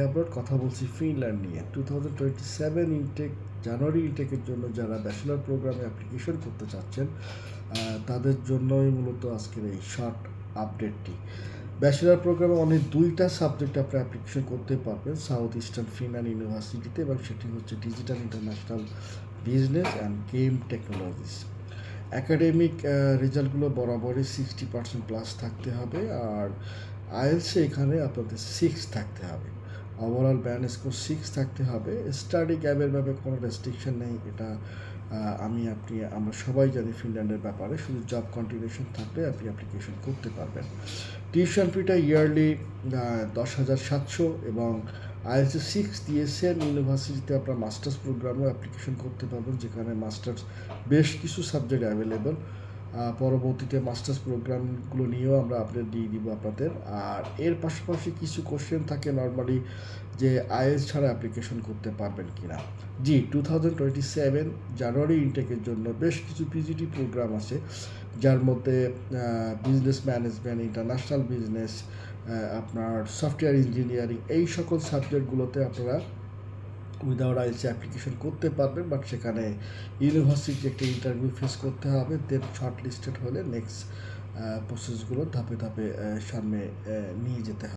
আমরা কথা বলছি ফিনল্যান্ড নিয়ে 2027 ইনটেক জানুয়ারি ইনটেকের জন্য যারা ব্যাচেলর প্রোগ্রামে অ্যাপ্লিকেশন করতে চাচ্ছেন তাদের জন্যই মূলত আজকের এই শর্ট আপডেটটি। ব্যাচেলর প্রোগ্রামে অনেক দুইটা সাবজেক্ট আপনি অ্যাপ্লিকেশন করতে পারবেন সাউথ ইস্টার্ন ফিনল্যান্ড ইউনিভার্সিটিতে, এবং সেটি হচ্ছে digital international business and game technologies. Academic রেজাল্টগুলো বরাবরই 60% প্লাস থাকতে হবে, আর আইএলসে এখানে আপনাদের 6 থাকতে হবে। ওভারঅল ব্যান্ড স্কোর 6 থাকতে হবে। স্টাডি গ্যাপের ব্যাপারে কোনো রেস্ট্রিকশন নেই, এটা আমরা সবাই জানি ফিনল্যান্ডের ব্যাপারে। শুধু জব কন্টিনিউশন থাকলে আপনি অ্যাপ্লিকেশন করতে পারবেন। টিউশন ফিটা ইয়ারলি 10,700, এবং আইএলসি 6 দিয়ে সেম ইউনিভার্সিটিতে আপনার মাস্টার্স প্রোগ্রামেও অ্যাপ্লিকেশন করতে পারবেন, যেখানে মাস্টার্স বেশ কিছু সাবজেক্ট অ্যাভেলেবল। পরবর্তীতে মাস্টার্স প্রোগ্রামগুলো নিয়েও আমরা আপডেট দিয়ে দিব আপনাদের। আর এর পাশাপাশি কিছু কোশ্চেন থাকে নর্মালি যে আইএলস ছাড়া অ্যাপ্লিকেশন করতে পারবেন কি না। জি, 2027 জানুয়ারি ইনটেকের জন্য বেশ কিছু পিজিটি প্রোগ্রাম আছে, যার মধ্যে বিজনেস ম্যানেজমেন্ট, ইন্টারন্যাশনাল বিজনেস, আপনার সফটওয়্যার ইঞ্জিনিয়ারিং, এই সকল সাবজেক্টগুলোতে আপনারা উইদাউট আইএলসি অ্যাপ্লিকেশন করতে পারবেন। বাট সেখানে ইউনিভার্সিটি একটা ইন্টারভিউ ফেস করতে হবে, দেন শর্ট লিস্টেড হলে নেক্সট প্রসেসগুলো ধাপে ধাপে সামনে নিয়ে যেতে হবে।